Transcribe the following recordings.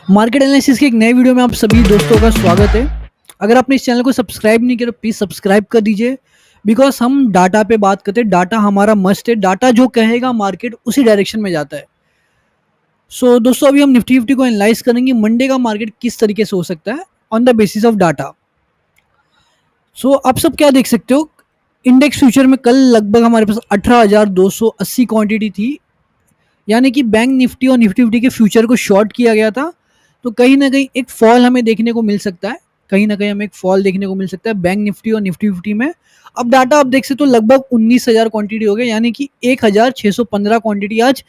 Market analysis के एक नए वीडियो में आप सभी दोस्तों का स्वागत है। अगर आपने इस चैनल को सब्सक्राइब नहीं किया तो प्लीज़ सब्सक्राइब कर दीजिए। बिकॉज हम डाटा पे बात करते हैं, डाटा हमारा मस्ट है। डाटा जो कहेगा मार्केट उसी डायरेक्शन में जाता है। सो दोस्तों, अभी हम निफ्टी फिफ्टी को एनालाइज करेंगे मंडे का मार्केट किस तरीके से हो सकता है on the basis of data. So आप सब क्या देख सकते हो, इंडेक्स फ्यूचर में कल लगभग हमारे पास 18,280 क्वांटिटी थी, यानी कि बैंक निफ्टी और निफ्टी फिफ्टी के फ्यूचर को शॉर्ट किया गया था। तो कहीं ना कहीं एक फॉल हमें देखने को मिल सकता है, कहीं ना कहीं हमें एक फॉल देखने को मिल सकता है बैंक निफ्टी और निफ्टी फिफ्टी में। अब डाटा आप देख सकते हो, लगभग 19,000 क्वांटिटी हो गया, यानी कि 1,615 क्वांटिटी आज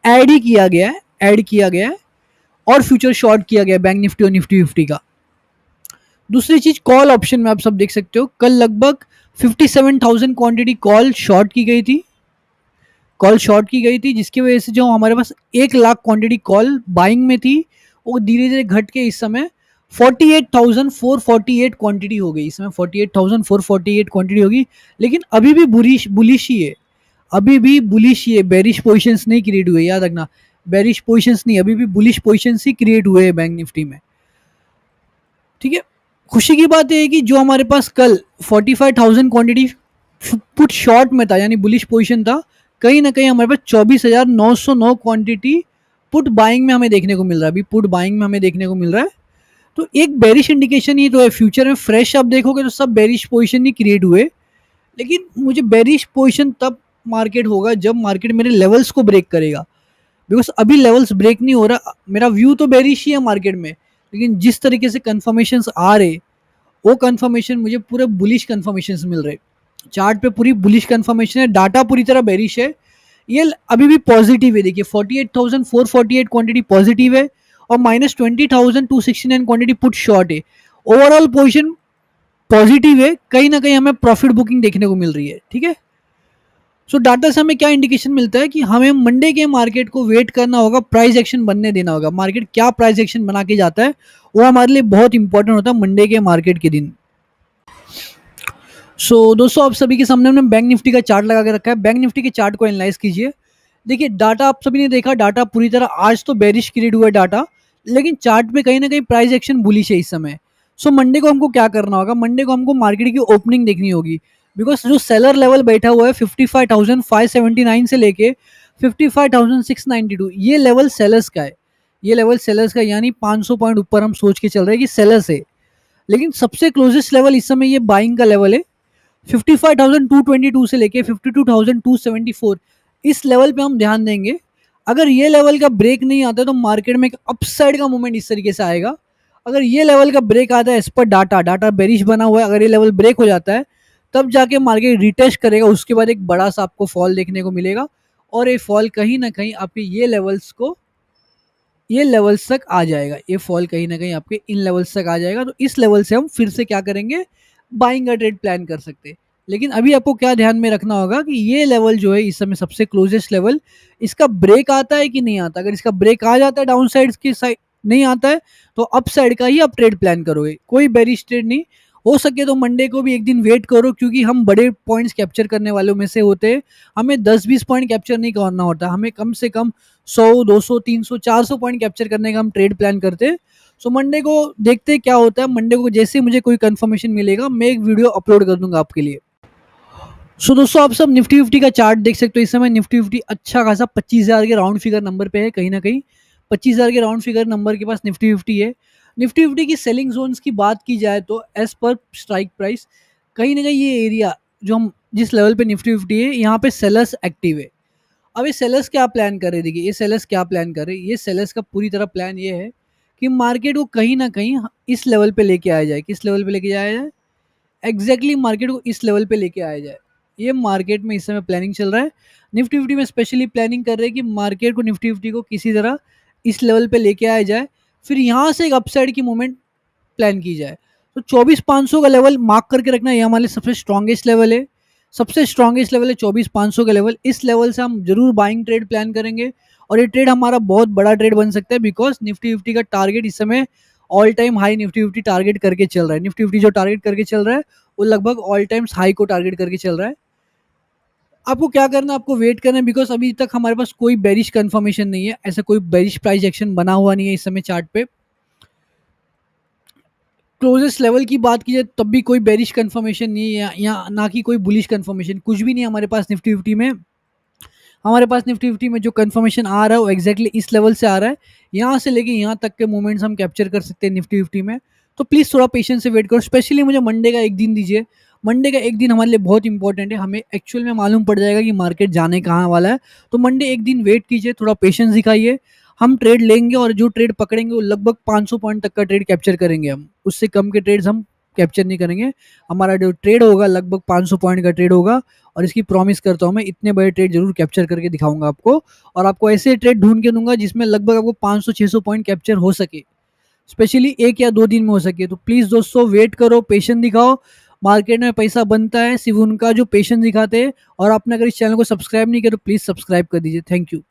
ऐड ही किया गया है, ऐड किया गया है और फ्यूचर शॉर्ट किया गया है बैंक निफ्टी और निफ्टी फिफ्टी का। दूसरी चीज, कॉल ऑप्शन में आप सब देख सकते हो, कल लगभग 57,000 क्वांटिटी कॉल शॉर्ट की गई थी, जिसकी वजह से जो हमारे पास 1 लाख क्वांटिटी कॉल बाइंग में थी वो धीरे धीरे घट के इस समय 48,448 क्वांटिटी हो गई। इसमें 48,448 क्वांटिटी होगी, लेकिन अभी भी बुलिश ही है, बेरिश पोजिशंस नहीं क्रिएट हुए, याद रखना, बेरिश पोजिशंस नहीं, अभी भी बुलिश पोजिशंस ही क्रिएट हुए हैं बैंक निफ्टी में। ठीक है, खुशी की बात यह है कि जो हमारे पास कल 45,000 क्वांटिटी पुट शॉर्ट में था, यानी बुलिश पोजिशन था, कहीं ना कहीं हमारे पास 24,909 क्वांटिटी पुट बाइंग में हमें देखने को मिल रहा है। अभी पुट बाइंग में हमें देखने को मिल रहा है, तो एक बेरिश इंडिकेशन ही तो है। फ्यूचर में फ्रेश आप देखोगे तो सब बेरिश पोजीशन ही क्रिएट हुए, लेकिन मुझे बेरिश पोजीशन तब मार्केट होगा जब मार्केट मेरे लेवल्स को ब्रेक करेगा। बिकॉज अभी लेवल्स ब्रेक नहीं हो रहा, मेरा व्यू तो बेरिश ही है मार्केट में, लेकिन जिस तरीके से कन्फर्मेशन आ रहे वो कन्फर्मेशन मुझे पूरे बुलिश कन्फर्मेशन मिल रहे। चार्ट पे पूरी बुलिश कन्फर्मेशन है, डाटा पूरी तरह बेरिश है, ये अभी भी पॉजिटिव है। देखिए 48,448 क्वांटिटी पॉजिटिव है और -20,269 क्वांटिटी पुट शॉर्ट है। ओवरऑल पोजीशन पॉजिटिव है, कहीं ना कहीं हमें प्रॉफिट बुकिंग देखने को मिल रही है। ठीक है, सो डाटा से हमें क्या इंडिकेशन मिलता है कि हमें मंडे के मार्केट को वेट करना होगा, प्राइस एक्शन बनने देना होगा। मार्केट क्या प्राइस एक्शन बना के जाता है वो हमारे लिए बहुत इंपॉर्टेंट होता है मंडे के मार्केट के दिन। सो दोस्तों, आप सभी के सामने हमने बैंक निफ्टी का चार्ट लगा के रखा है। बैंक निफ्टी के चार्ट को एनालाइज कीजिए। देखिए डाटा आप सभी ने देखा, डाटा पूरी तरह आज तो बेरिश क्रिएट हुआ है डाटा, लेकिन चार्ट पे कहीं ना कहीं प्राइस एक्शन बुलिश है इस समय। सो मंडे को हमको क्या करना होगा, मंडे को हमको मार्केट की ओपनिंग देखनी होगी। बिकॉज जो सेलर लेवल बैठा हुआ है 55,579 से लेके 55,692, ये लेवल सेलर्स का है, यानी 500 पॉइंट ऊपर हम सोच के चल रहे हैं कि सेलर्स है। लेकिन सबसे क्लोजेस्ट लेवल इस समय ये बाइंग का लेवल है, 55,222 से लेके 52,274, इस लेवल पे हम ध्यान देंगे। अगर ये लेवल का ब्रेक नहीं आता तो मार्केट में एक अपसाइड का मूवमेंट इस तरीके से आएगा। अगर ये लेवल का ब्रेक आता है, एज पर डाटा बेरिश बना हुआ है, अगर ये लेवल ब्रेक हो जाता है तब जाके मार्केट रिटेस्ट करेगा, उसके बाद एक बड़ा सा आपको फॉल देखने को मिलेगा और ये फॉल कहीं ना कहीं आपके ये लेवल्स तक आ जाएगा। ये फॉल कहीं ना कहीं आपके इन लेवल्स तक आ जाएगा, तो इस लेवल से हम फिर से क्या करेंगे, बाइंग का ट्रेड प्लान कर सकते हैं। लेकिन अभी आपको क्या ध्यान में रखना होगा कि ये लेवल जो है इस समय सबसे क्लोजेस्ट लेवल, इसका ब्रेक आता है कि नहीं आता। अगर इसका ब्रेक आ जाता है, डाउन साइड की साइड नहीं आता है, तो अप साइड का ही आप ट्रेड प्लान करोगे, कोई बेरिश ट्रेड नहीं। हो सके तो मंडे को भी एक दिन वेट करो, क्योंकि हम बड़े पॉइंट्स कैप्चर करने वालों में से होते हैं। हमें 10-20 पॉइंट कैप्चर नहीं करना होता, हमें कम से कम 100, 200, 300, 400 पॉइंट कैप्चर करने का हम ट्रेड प्लान करते हैं। सो मंडे को देखते हैं क्या होता है। मंडे को जैसे मुझे कोई कंफर्मेशन मिलेगा मैं एक वीडियो अपलोड कर दूंगा आपके लिए। सो दोस्तों, आप सब निफ्टी फिफ्टी का चार्ट देख सकते हो। इस समय निफ्टी फिफ्टी अच्छा खासा 25,000 के राउंड फिगर नंबर पे है, कहीं ना कहीं 25,000 के राउंड फिगर नंबर के पास निफ्टी फिफ्टी है। निफ्टी फिफ्टी की सेलिंग जोन्स की बात की जाए तो एज पर स्ट्राइक प्राइस कहीं ना कहीं ये एरिया जो हम जिस लेवल पे निफ्टी फिफ्टी है, यहाँ पे सेलर्स एक्टिव है। अब ये सेलर्स क्या प्लान कर रहे हैं, देखिए ये सेलर्स क्या प्लान कर रहे हैं। ये सेलर्स का पूरी तरह प्लान ये है कि मार्केट को कहीं ना कहीं इस लेवल पे लेके आया जाए। किस लेवल पे लेके आया जाए, एग्जैक्टली मार्केट को इस लेवल पे लेके आया जाए। ये मार्केट में इस समय प्लानिंग चल रहा है। निफ्टी फिफ्टी में स्पेशली प्लानिंग कर रहे हैं कि मार्केट को, निफ्टी फिफ्टी को किसी तरह इस लेवल पे लेके आया जाए, फिर यहाँ से एक अपसाइड की मूवमेंट प्लान की जाए। तो 24,500 का लेवल मार्क करके रखना, ये हमारे सबसे स्ट्रॉन्गेस्ट लेवल है। 24,500 का लेवल। इस लेवल से हम जरूर बाइंग ट्रेड प्लान करेंगे और ये ट्रेड हमारा बहुत बड़ा ट्रेड बन सकता है। बिकॉज निफ्टी फिफ्टी का टारगेट इस समय all time high Nifty fifty target करके चल रहा है। निफ्टी फिफ्टी जो टारगेट करके चल रहा है वो लगभग ऑल टाइम हाई को टारगेट करके चल रहा है। आपको क्या करना है, आपको वेट करना है, बिकॉज अभी तक हमारे पास कोई बेरिश कंफर्मेशन नहीं है, ऐसा कोई बेरिश प्राइस एक्शन बना हुआ नहीं है इस समय चार्ट पे। क्लोजेस्ट लेवल की बात की जाए तब भी कोई बेरिश कंफर्मेशन नहीं है या ना कि कोई बुलिश कंफर्मेशन, कुछ भी नहीं है हमारे पास निफ्टी फिफ्टी में। हमारे पास निफ्टी फिफ्टी में जो कंफर्मेशन आ रहा है वो एग्जैक्टली इस लेवल से आ रहा है, यहाँ से लेके यहाँ तक के मूवमेंट्स हम कैप्चर कर सकते हैं निफ्टी फिफ्टी में। तो प्लीज़ थोड़ा पेशेंस से वेट करो, स्पेशली मुझे मंडे का एक दिन दीजिए। मंडे का एक दिन हमारे लिए बहुत इंपॉर्टेंट है, हमें एक्चुअल में मालूम पड़ जाएगा कि मार्केट जाने कहाँ वाला है। तो मंडे एक दिन वेट कीजिए, थोड़ा पेशेंस दिखाइए, हम ट्रेड लेंगे और जो ट्रेड पकड़ेंगे वो लगभग 500 पॉइंट तक का ट्रेड कैप्चर करेंगे हम, उससे कम के ट्रेड्स हम कैप्चर नहीं करेंगे। हमारा जो ट्रेड होगा लगभग 500 पॉइंट का ट्रेड होगा, और इसकी प्रॉमिस करता हूँ मैं इतने बड़े ट्रेड जरूर कैप्चर करके दिखाऊंगा आपको, और आपको ऐसे ट्रेड ढूंढ के दूंगा जिसमें लगभग आपको 500-600 पॉइंट कैप्चर हो सके, स्पेशली 1 या 2 दिन में हो सके। तो प्लीज़ दोस्तों वेट करो, पेशेंस दिखाओ, मार्केट में पैसा बनता है सिर्फ उनका जो पेशेंस दिखाते हैं। और आपने अगर इस चैनल को सब्सक्राइब नहीं किया तो प्लीज़ सब्सक्राइब कर दीजिए। Thank you.